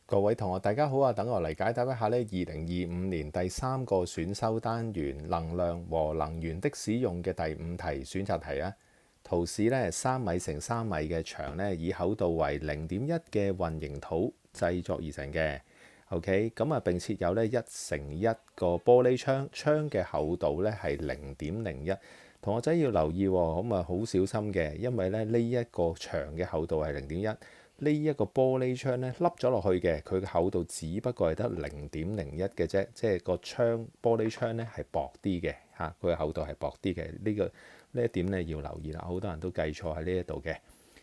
各位同學，大家好啊！等我嚟解答一下呢2025年第3個選修單元能量和能源的使用嘅第5題選擇題啊。圖示呢3米乘3米嘅牆呢，以厚度為0.1嘅混凝土製作而成嘅。OK， 咁啊並設有呢1:1個玻璃窗，窗嘅厚度呢係0.01。同學仔要留意喎，咁啊好小心嘅，因為呢一個牆嘅厚度係0.1。呢一個玻璃窗咧凹咗落去嘅，佢嘅厚度只不過係得0.01嘅啫，即係個玻璃窗咧係薄啲嘅嚇，佢嘅厚度係薄啲嘅。呢一點咧要留意啦，好多人都計錯喺呢一度嘅。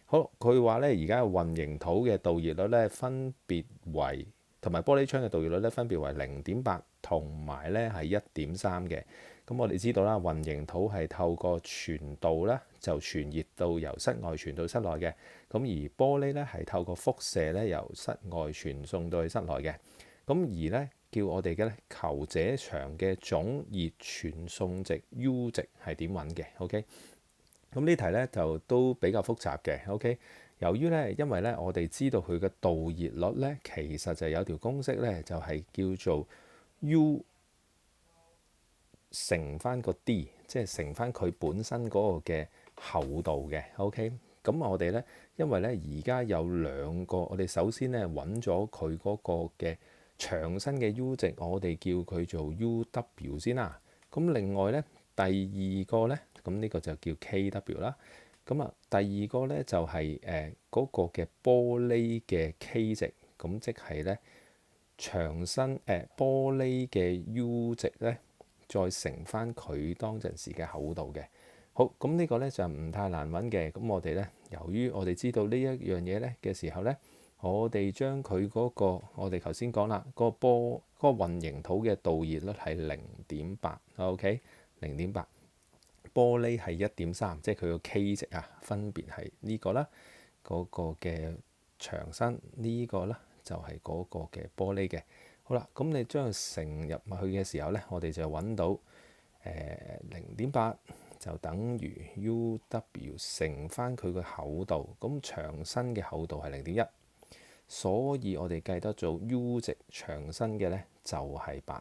好，佢話咧而家混凝土嘅導熱率咧分別為同埋玻璃窗嘅導熱率咧分別為0.8同埋咧係1.3嘅。咁我哋知道啦，混凝土係透過傳導啦，就傳熱到由室外傳到室內嘅。咁而玻璃咧係透過輻射咧由室外傳送到去室內嘅。咁而咧叫我哋嘅咧求這牆嘅總熱傳送值 U 值係點揾嘅？OK，咁呢題咧就都比較複雜嘅。OK，由於咧因為咧我哋知道佢嘅導熱率咧其實就有條公式咧就係叫做 U 乘翻個 D， 即係乘翻佢本身嗰個嘅厚度嘅。OK，咁我哋咧，因為咧而家有兩個，我哋首先咧揾咗佢嗰個嘅牆身嘅 U 值，我哋叫佢做 UW 先啦。咁另外咧第二個咧，咁呢個就叫 KW 啦。咁啊第二個咧就係嗰個嘅玻璃嘅 K 值，咁即係咧牆身玻璃嘅 U 值咧，再乘翻佢當陣時嘅厚度嘅。好，咁呢個咧就唔太難揾嘅。咁我哋咧，由於我哋知道呢一樣嘢咧嘅時候咧，我哋將佢嗰個我哋頭先講啦，嗰個混凝土嘅導熱率係0.8 ，OK， 0.8，玻璃係1.3，即係佢個 K 值啊，分別係呢個啦，嗰個嘅牆身呢個啦，就係嗰個嘅玻璃嘅。好啦，咁你將佢乘入去嘅時候咧，我哋就揾到0.8。就等於 UW 乘翻佢個厚度，咁牆身嘅厚度係0.1，所以我哋計得做 U 值牆身嘅咧就係8。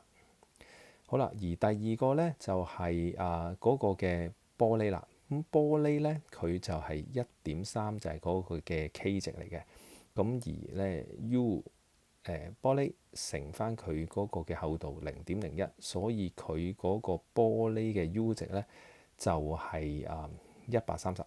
好啦，而第二個咧就係嗰個嘅玻璃啦。咁玻璃咧佢就係1.3，就係嗰個嘅 K 值嚟嘅。咁而咧 U 玻璃乘翻佢嗰個嘅厚度0.01，所以佢嗰個玻璃嘅 U 值咧就係130。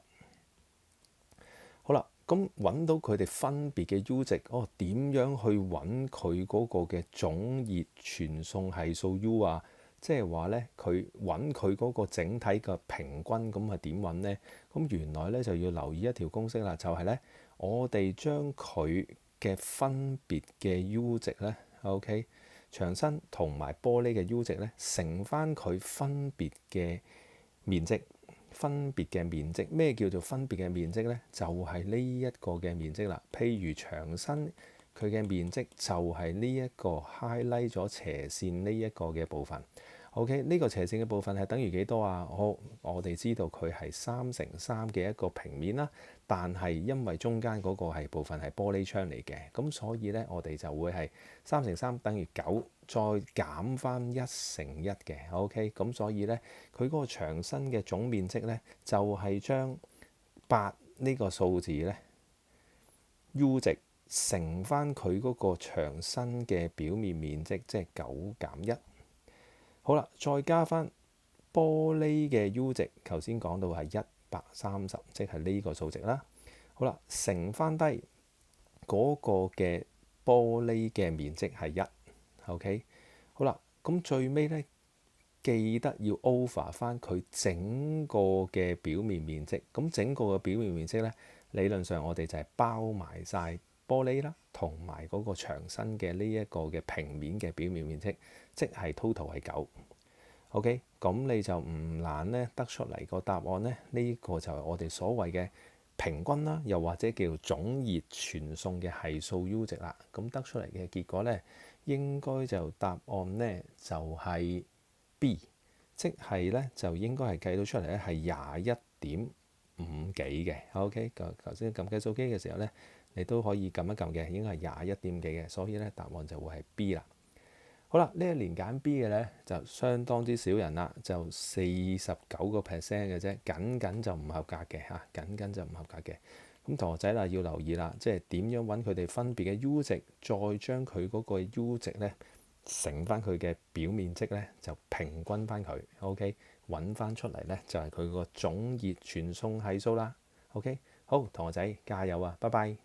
好啦，咁揾到佢哋分別嘅 U 值，點樣去揾佢嗰個嘅總熱傳送係數 U 啊？即係話咧，佢揾佢嗰個整體嘅平均，咁係點揾呢？咁原來咧就要留意一條公式啦，就係咧，我哋將佢嘅分別嘅 U 值咧 ，OK， 牆身同埋玻璃嘅 U 值咧，乘翻佢分別嘅面積。分別嘅面積，咩叫做分別嘅面積呢？就係呢一個嘅面積啦。譬如牆身佢嘅面積就係呢一個 highlight 咗斜線呢一個嘅部分。OK，呢個斜線嘅部分係等於幾多啊？我哋知道佢係3×3嘅一個平面啦，但係因為中間嗰個係部分係玻璃窗嚟嘅，咁所以呢，我哋就會係3×3等於9，再減翻1×1嘅。OK，咁所以呢，佢嗰個牆身嘅總面積呢，就係將8呢個數字呢 U 值乘翻佢嗰個牆身嘅表面面積，即係9減1。好啦，再加翻玻璃嘅 U 值，頭先講到係130，即係呢個數值啦。好啦，乘翻低嗰個嘅玻璃嘅面積係1。OK， 好啦，咁最尾咧記得要 over 翻佢整個嘅表面面積。咁整個嘅表面面積咧，理論上我哋就係包埋晒玻璃啦，同埋嗰個牆身嘅呢一個嘅平面嘅表面面積，即係 total 係9。OK， 咁你就唔難咧得出嚟個答案咧，呢個就係我哋所謂嘅平均啦，又或者叫總熱傳送嘅係數 U 值啦。咁得出嚟嘅結果咧，應該就答案咧就係 B， 即係咧就應該係計到出嚟咧係21.5幾嘅。OK，頭先撳計數機嘅時候咧，你都可以撳一撳嘅，應該係21點幾嘅，所以咧答案就會係 B 啦。好啦，呢一年揀 B 嘅咧就相當之少人啦，就49%嘅啫，僅僅就唔合格嘅嚇，僅僅就唔合格嘅。咁同學仔啦要留意啦，即係點樣揾佢哋分別嘅 U 值，再將佢嗰個 U 值咧乘翻佢嘅表面積咧，就平均翻佢。OK，揾翻出嚟咧就係佢個總熱傳送係數啦。OK，好，同學仔加油啊，拜拜。